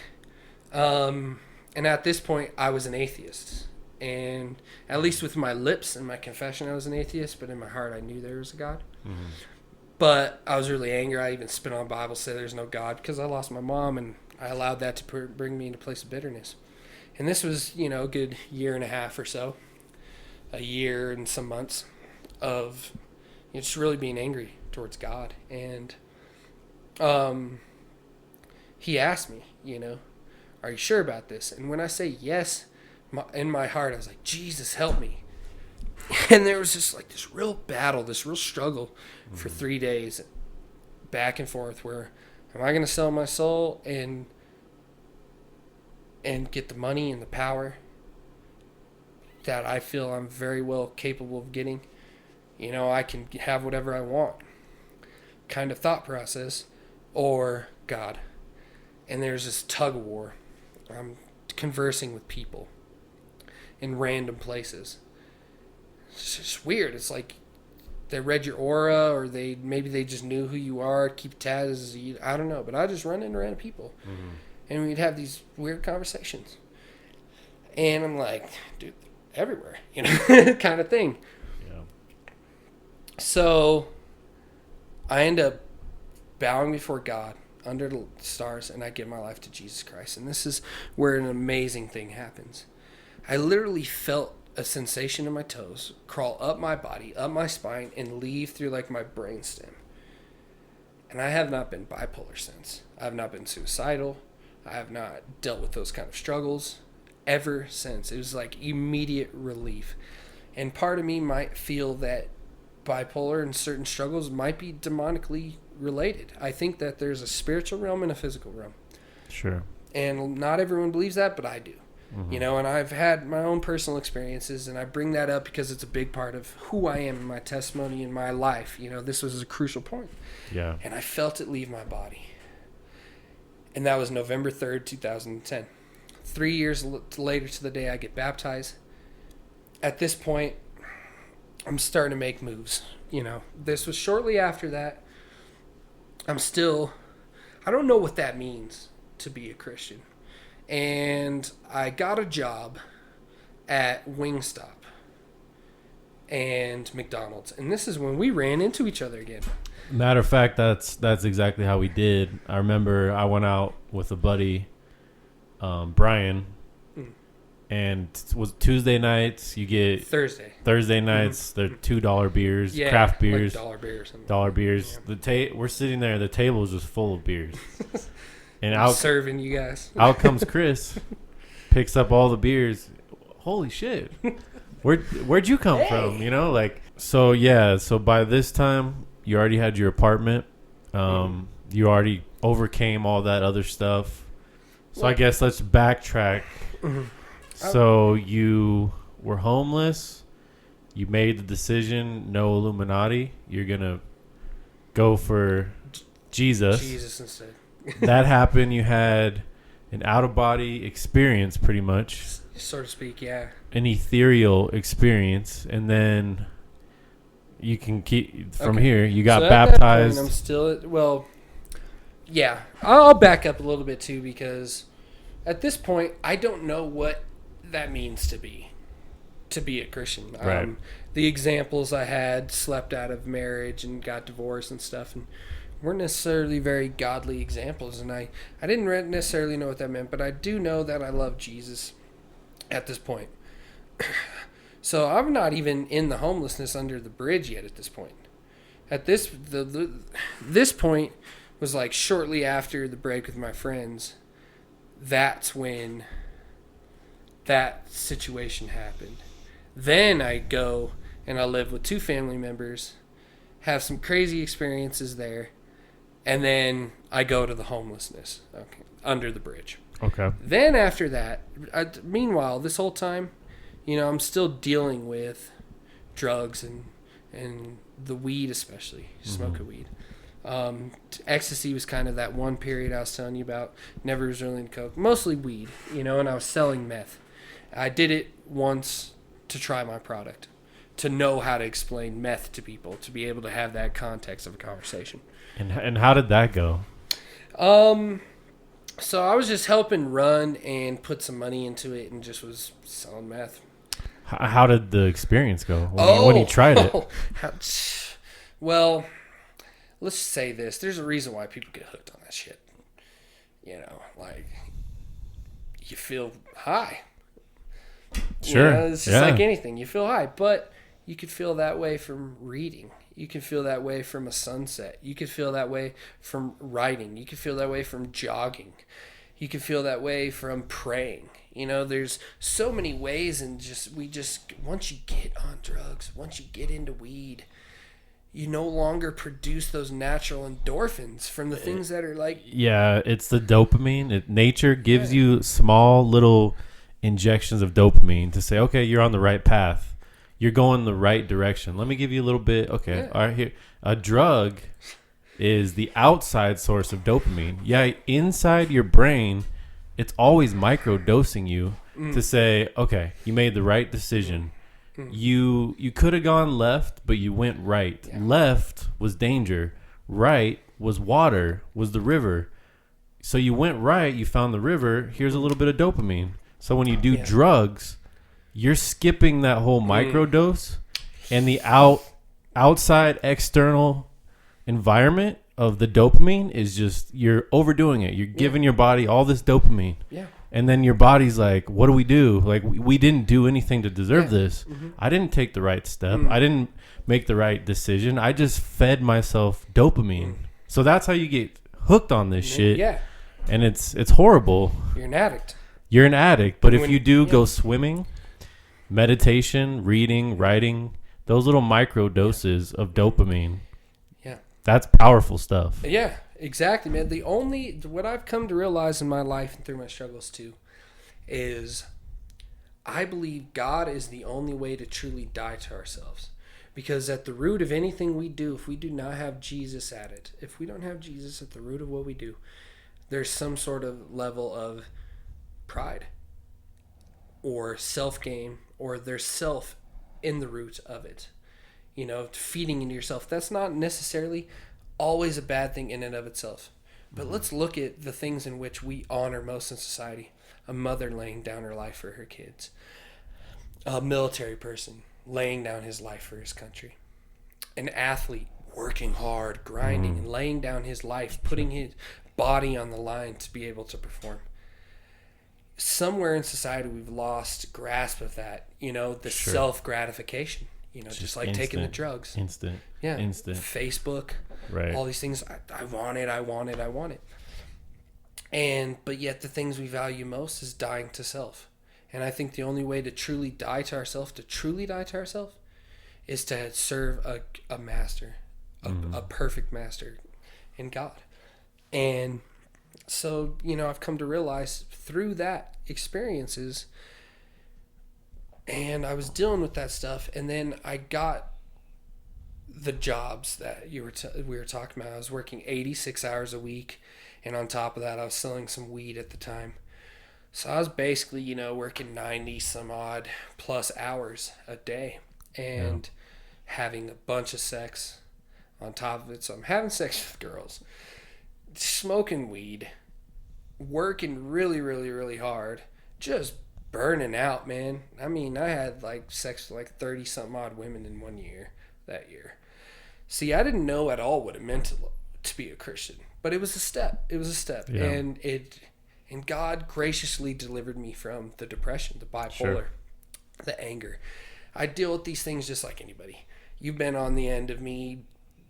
and at this point I was an atheist, and at least with my lips and my confession I was an atheist, but in my heart I knew there was a God. Mm-hmm. But I was really angry. I even spit on the Bible, said there's no God, because I lost my mom, and I allowed that to bring me into a place of bitterness. And this was, a good year and a half or so, a year and some months of just really being angry towards God. And he asked me, are you sure about this? And when I say yes, in my heart, I was like, Jesus, help me. And there was just like this real battle, this real struggle for 3 days, back and forth, where am I going to sell my soul and get the money and the power that I feel I'm very well capable of getting? I can have whatever I want kind of thought process, or God. And there's this tug of war. I'm conversing with people in random places. It's just weird. It's like they read your aura, or maybe they just knew who you are, keep tabs. I don't know, but I just run into random people, and we'd have these weird conversations. And I'm like, dude, everywhere, kind of thing. Yeah. So I end up bowing before God under the stars, and I give my life to Jesus Christ. And this is where an amazing thing happens. I literally felt a sensation in my toes crawl up my body, up my spine, and leave through like my brainstem. And I have not been bipolar since. I have not been suicidal. I have not dealt with those kind of struggles ever since. It was like immediate relief. And part of me might feel that bipolar and certain struggles might be demonically related. I think that there's a spiritual realm and a physical realm. Sure. And not everyone believes that, but I do. Mm-hmm. And I've had my own personal experiences, and I bring that up because it's a big part of who I am in my testimony in my life. This was a crucial point. Yeah. And I felt it leave my body. And that was November 3rd, 2010. 3 years later to the day I get baptized. At this point, I'm starting to make moves. This was shortly after that. I don't know what that means to be a Christian. And I got a job at Wingstop and McDonald's. And this is when we ran into each other again. Matter of fact, that's exactly how we did. I remember I went out with a buddy, Brian, and it was Tuesday nights. You get Thursday nights. They're $2 beers, craft beers, like $1 beer or something. $1 beers. Yeah. We're sitting there. The table is just full of beers. And serving you guys. Out comes Chris, picks up all the beers. Holy shit! Where'd you come from? So by this time you already had your apartment. You already overcame all that other stuff. So I guess let's backtrack. Mm-hmm. So you were homeless. You made the decision, no Illuminati. You're gonna go for Jesus. Jesus instead. That happened. You had an out-of-body experience, pretty much. So to speak, yeah. An ethereal experience. And then you can keep from here. You got baptized. Point, I'm still... yeah. I'll back up a little bit, too, because at this point, I don't know what that means to be to be a Christian. Right. The examples I had slept out of marriage and got divorced and stuff, and weren't necessarily very godly examples. And I didn't necessarily know what that meant, but I do know that I love Jesus at this point. So I'm not even in the homelessness under the bridge yet at this point. At this point was like shortly after the break with my friends. That's when that situation happened. Then I go and I live with 2 family members, have some crazy experiences there, and then I go to the homelessness, under the bridge. Okay. Then after that, meanwhile, this whole time, I'm still dealing with drugs and the weed, especially smoking weed. Ecstasy was kind of that one period I was telling you about. Never was really into coke, mostly weed, and I was selling meth. I did it once to try my product, to know how to explain meth to people, to be able to have that context of a conversation. And how did that go? So I was just helping run and put some money into it, and just was selling meth. How did the experience go when you tried it? Well, let's say this. There's a reason why people get hooked on that shit. Like, you feel high. Sure. It's just like anything. You feel high, but you could feel that way from reading. You could feel that way from a sunset. You could feel that way from writing. You could feel that way from jogging. You could feel that way from praying. There's so many ways, and once you get on drugs, once you get into weed, you no longer produce those natural endorphins from the things that are like... Yeah, it's the dopamine. Nature gives you small little injections of dopamine to say, okay, you're on the right path. You're going the right direction. Let me give you a little bit. Okay, all right, here. A drug is the outside source of dopamine. Yeah, inside your brain, it's always micro-dosing you to say, okay, you made the right decision. You could have gone left, but you went right. Yeah. Left was danger. Right was water, was the river. So you went right, you found the river. Here's a little bit of dopamine. So when you do drugs, you're skipping that whole microdose, and the outside external environment of the dopamine is just, you're overdoing it. You're giving your body all this dopamine. Yeah. And then your body's like, what do we do? Like, we didn't do anything to deserve this. I didn't take the right step. I didn't make the right decision. I just fed myself dopamine. So that's how you get hooked on this shit. Yeah. And it's horrible. You're an addict. You're an addict. But if you do go swimming, meditation, reading, writing, those little micro doses of dopamine, that's powerful stuff. Yeah. Exactly, man. What I've come to realize in my life and through my struggles too, is I believe God is the only way to truly die to ourselves. Because at the root of anything we do, if we do not have Jesus at it, if we don't have Jesus at the root of what we do, there's some sort of level of pride or self-gain, or there's self in the root of it. Feeding into yourself. That's not necessarily always a bad thing in and of itself. But let's look at the things in which we honor most in society. A mother laying down her life for her kids. A military person laying down his life for his country. An athlete working hard, grinding, and laying down his life, putting his body on the line to be able to perform. Somewhere in society we've lost grasp of that, the self-gratification. Just like taking the drugs. Instant. Facebook. Right. All these things. I want it. But yet the things we value most is dying to self. And I think the only way to truly die to ourselves, is to serve a master, a perfect master in God. And so, I've come to realize through that experiences, and I was dealing with that stuff, and then I got the jobs that we were talking about. I was working 86 hours a week, and on top of that, I was selling some weed at the time. So I was basically, working 90 some odd plus hours a day, and having a bunch of sex on top of it. So I'm having sex with girls, smoking weed, working really, really, really hard, just burning out, man. I mean, I had like sex with like 30 something odd women in 1 year that year. See, I didn't know at all what it meant to be a Christian, but it was a step. It was a step, Yeah. and God graciously delivered me from the depression, the bipolar, the anger. I deal with these things just like anybody. You've been on the end of me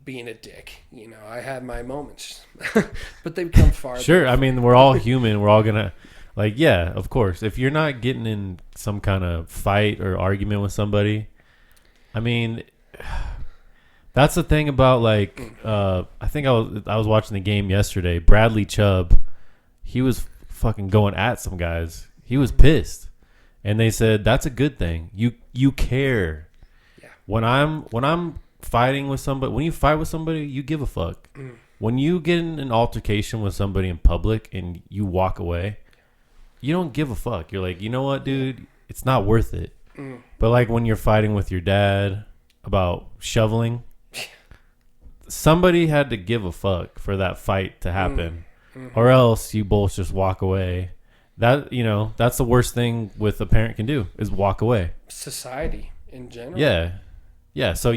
being a dick. You know, I have my moments, but they've come far. Sure. I mean, we're all human. We're all gonna, like, yeah, of course. If you're not getting in some kind of fight or argument with somebody, I mean, that's the thing about, like, I think I was watching the game yesterday. Bradley Chubb, he was fucking going at some guys. He was pissed, and they said that's a good thing. You care. Yeah. When I'm fighting with somebody, when you fight with somebody, you give a fuck. When you get in an altercation with somebody in public and you walk away, you don't give a fuck. You're like, you know what, dude, it's not worth it. But like when you're fighting with your dad about shoveling, somebody had to give a fuck for that fight to happen, or else you both just walk away. That, you know, that's the worst thing with a parent can do, is walk away. Society in general. Yeah. So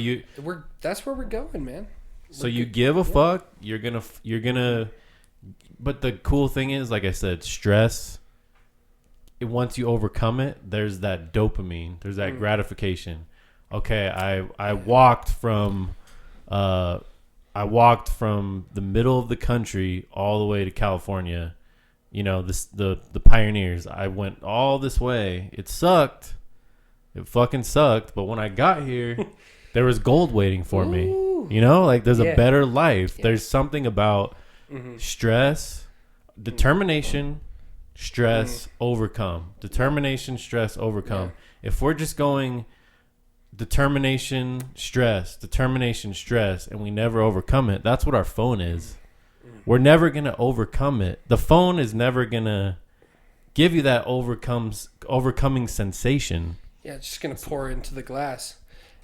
that's where we're going, man. So you give a fuck. You're gonna. But the cool thing is, like I said, stress. Once you overcome it, there's that dopamine. There's that gratification. Okay, I walked from the middle of the country all the way to California. You know, the pioneers. I went all this way. It sucked. It fucking sucked. But when I got here, there was gold waiting for me. You know, like there's a better life. Yeah. There's something about stress, determination, stress, overcome. Determination, stress, overcome. Yeah. If we're just going determination, stress, and we never overcome it, that's what our phone is. We're never going to overcome it. The phone is never going to give you that overcoming sensation. Yeah, it's just going to pour into the glass.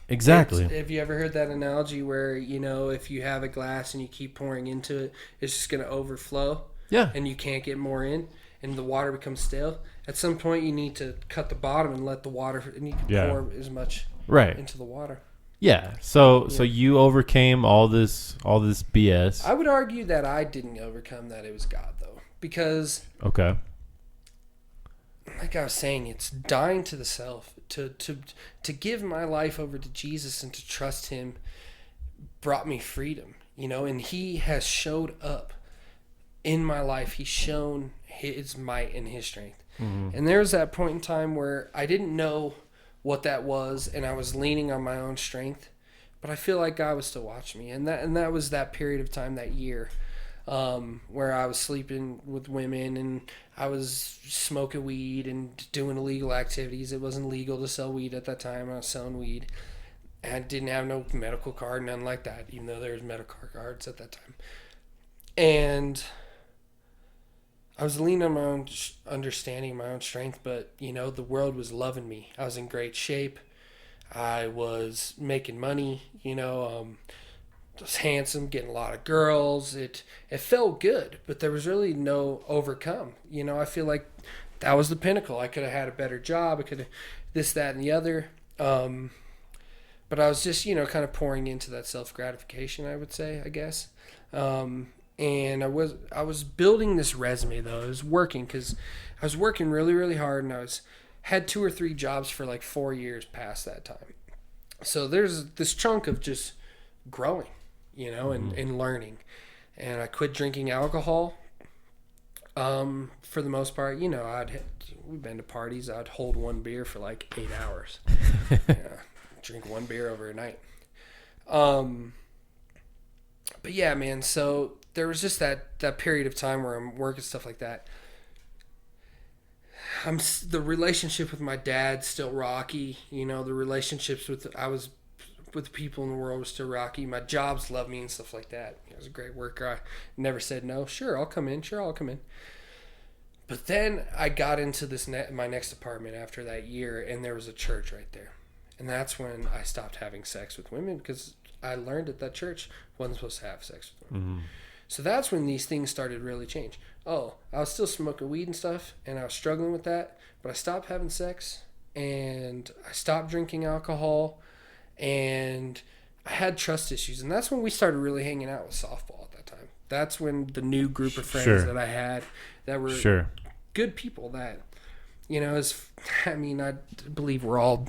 Exactly. Have you ever heard that analogy where, you know, if you have a glass and you keep pouring into it, it's just going to overflow? Yeah. And you can't get more in, and the water becomes stale? At some point, you need to cut the bottom and let the water, and you can pour as much into the water. Yeah. So you overcame all this BS. I would argue that I didn't overcome that. It was God, though. Because... Okay. Like I was saying, it's dying to the self. To give my life over to Jesus and to trust Him brought me freedom, you know, and He has showed up in my life. He's shown His might and His strength. And there was that point in time where I didn't know what that was, and I was leaning on my own strength, but I feel like God was still watching me, and that was that period of time, that year, where I was sleeping with women and I was smoking weed and doing illegal activities. It wasn't legal to sell weed at that time. I was selling weed. And I didn't have no medical card, nothing like that, even though there was medical cards at that time. And I was leaning on my own understanding, my own strength, but, you know, the world was loving me. I was in great shape. I was making money, you know, was handsome, getting a lot of girls. It felt good, but there was really no overcome. You know, I feel like that was the pinnacle. I could have had a better job. I could have this, that, and the other. But I was just, you know, kind of pouring into that self-gratification, I would say, I guess. And I was building this resume, though. I was working because I was working really, really hard, and I had 2 or 3 jobs for like 4 years past that time. So there's this chunk of just growing, you know, and learning. And I quit drinking alcohol. For the most part, you know, we've been to parties. I'd hold 1 beer for like 8 hours. Drink 1 beer over a night. But yeah, man. So there was just that period of time where I'm working, stuff like that. The relationship with my dad still rocky. You know, the relationships with people in the world was still rocky. My jobs love me and stuff like that. I was a great worker. I never said no. Sure, I'll come in. But then I got into my next apartment after that year, and there was a church right there. And that's when I stopped having sex with women, because I learned at that church wasn't supposed to have sex with women. So that's when these things started really change. Oh, I was still smoking weed and stuff, and I was struggling with that, but I stopped having sex, and I stopped drinking alcohol, and I had trust issues, and that's when we started really hanging out with softball at that time. That's when the new group of friends that I had that were good people that, I believe we're all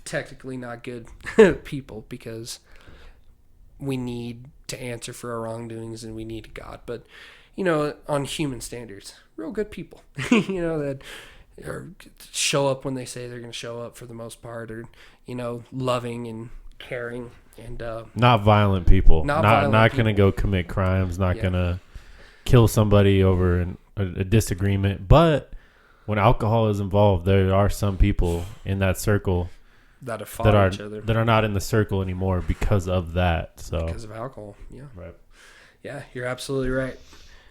technically not good people because we need to answer for our wrongdoings and we need God. But, on human standards, real good people, that show up when they say they're going to show up for the most part, or, loving and caring and not violent people, not going to go commit crimes, not going to kill somebody over a disagreement. But when alcohol is involved, there are some people in that circle that have fought each other that are not in the circle anymore because of that. So because of alcohol, right, you're absolutely right.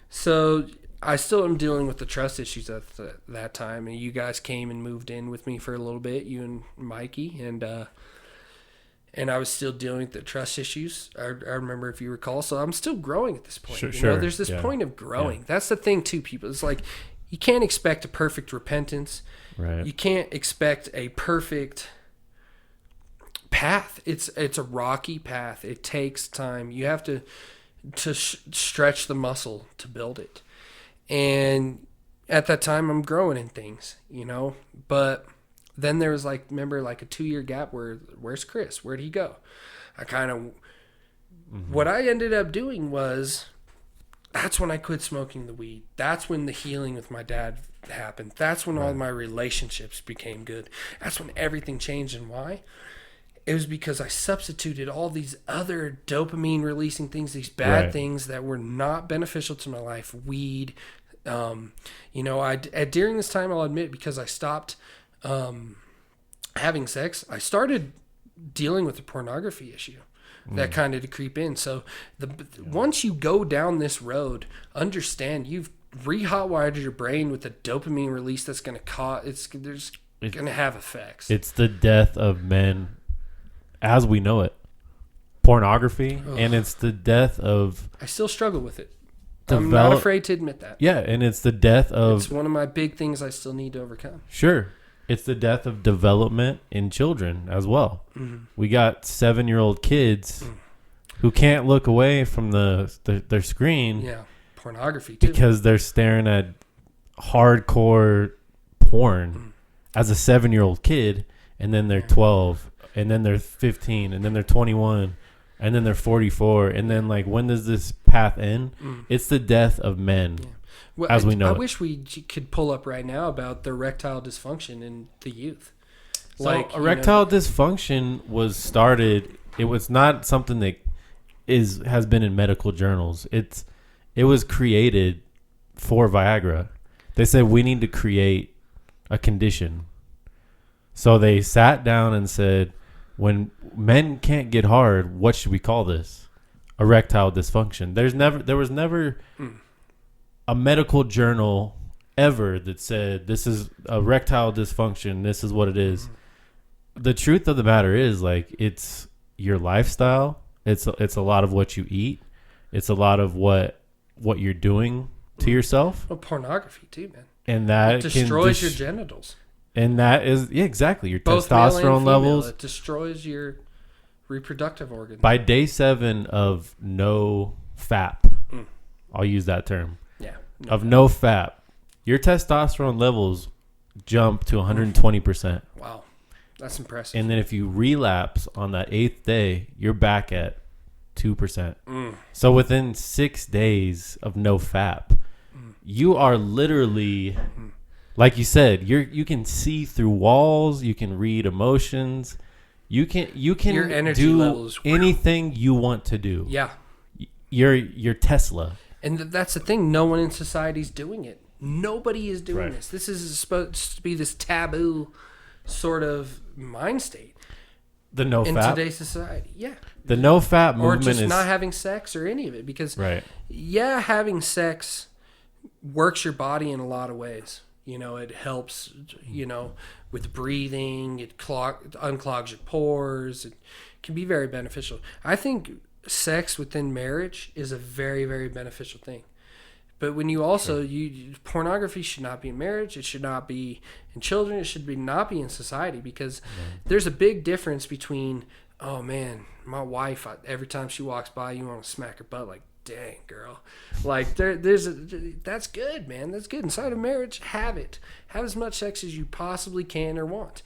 So I still am dealing with the trust issues at that time, and you guys came and moved in with me for a little bit, you and Mikey, and I was still dealing with the trust issues. I remember, if you recall. So I'm still growing at this point. Sure. There's this point of growing. That's the thing too, people. It's like you can't expect a perfect repentance. Right. You can't expect a perfect path. It's a rocky path. It takes time. You have to stretch the muscle to build it. And at that time, I'm growing in things, But then there was like a 2-year gap where's Chris? Where'd he go? What I ended up doing was, that's when I quit smoking the weed. That's when the healing with my dad happened. That's when all my relationships became good. That's when everything changed. And why? It was because I substituted all these other dopamine releasing things, these bad things that were not beneficial to my life. Weed, during this time, I'll admit, because I stopped having sex, I started dealing with the pornography issue that kind of to creep in. So once you go down this road, understand you've re-hotwired your brain with a dopamine release that's going to cause, there's going to have effects. It's the death of men as we know it. Pornography. Ugh. And it's the death of... I still struggle with it. I'm not afraid to admit that. Yeah, and it's the death of... It's one of my big things I still need to overcome. Sure. It's the death of development in children as well. Mm-hmm. We got 7-year-old kids who can't look away from their screen. Yeah, pornography too. Because they're staring at hardcore porn as a 7-year-old kid, and then they're 12, and then they're 15, and then they're 21, and then they're 44, and then when does this path end? It's the death of men. Yeah. Well, as we know, I wish we could pull up right now about the erectile dysfunction in the youth. So erectile dysfunction was started. It was not something that has been in medical journals. It was created for Viagra. They said we need to create a condition. So they sat down and said, when men can't get hard, what should we call this? Erectile dysfunction. There was never a medical journal ever that said this is erectile dysfunction, this is what it is. The truth of the matter is, it's your lifestyle, it's a lot of what you eat, it's a lot of what you're doing to yourself. Well, pornography too, man. And that it destroys your genitals. And that is exactly your both testosterone levels. It destroys your reproductive organs. By day 7 of no FAP, I'll use that term. Yeah. No FAP, your testosterone levels jump to 120%. Wow. That's impressive. And then if you relapse on that 8th day, you're back at 2%. So within 6 days of no FAP, you are literally, like you said, you can see through walls, you can read emotions, you can your energy do levels, anything you want to do. Yeah. You're Tesla. And that's the thing. No one in society is doing it. Nobody is doing this. This is supposed to be this taboo sort of mind state. The no in fap? Today's society. Yeah. The no fap movement is... Or just not having sex or any of it. Because, having sex works your body in a lot of ways. It helps, with breathing. It unclogs your pores. It can be very beneficial. I think sex within marriage is a very, very beneficial thing. But when you also, pornography should not be in marriage. It should not be in children. It should not be in society, because there's a big difference between, oh man, my wife, every time she walks by, you want to smack her butt. Like, dang, girl. Like, that's good, man. That's good. Inside of marriage, have it. Have as much sex as you possibly can or want.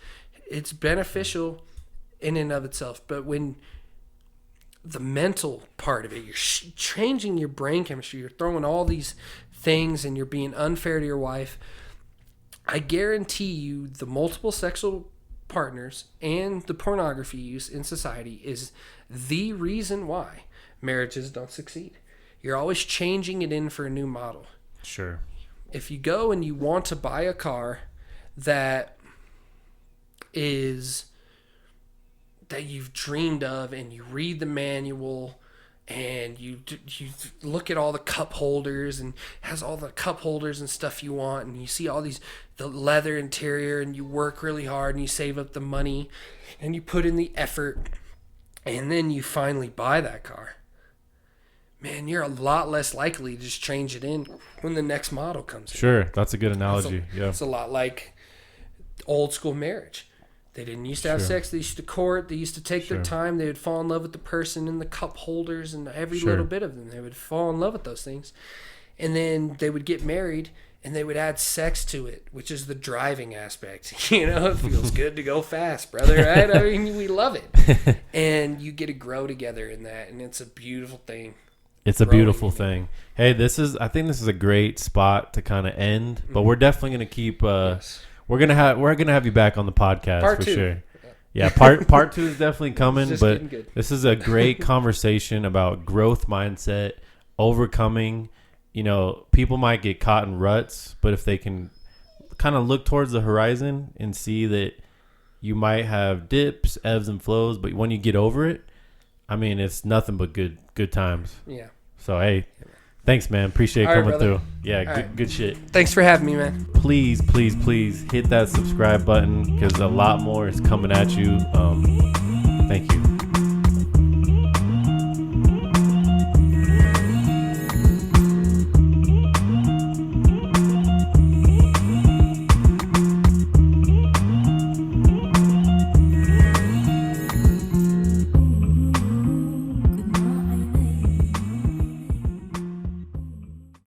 It's beneficial in and of itself. But when the mental part of it, you're changing your brain chemistry, you're throwing all these things, and you're being unfair to your wife, I guarantee you the multiple sexual partners and the pornography use in society is the reason why marriages don't succeed. You're always changing it in for a new model. Sure. If you go and you want to buy a car that you've dreamed of, and you read the manual, and you look at all the cup holders, and has all the cup holders and stuff you want, and you see all the leather interior, and you work really hard, and you save up the money, and you put in the effort, and then you finally buy that car, man, you're a lot less likely to just change it in when the next model comes in. Sure, that's a good analogy. It's a lot like old school marriage. They didn't used to have sex. They used to court. They used to take their time. They would fall in love with the person and the cup holders and every little bit of them. They would fall in love with those things. And then they would get married, and they would add sex to it, which is the driving aspect. You know, it feels good to go fast, brother, right? I mean, we love it. And you get to grow together in that, and it's a beautiful thing. It's a beautiful thing. Hey, I think this is a great spot to kind of end, but we're definitely going to keep we're gonna have you back on the podcast part for 2. sure. Yeah, part 2 is definitely coming. But this is a great conversation about growth mindset, overcoming. You know, people might get caught in ruts, but if they can kind of look towards the horizon and see that you might have dips, ebbs and flows, but when you get over it, I mean, it's nothing but good times. Yeah. So hey. Thanks, man. Appreciate coming through. Yeah, good shit. Thanks for having me, man. Please hit that subscribe button, because a lot more is coming at you. Thank you.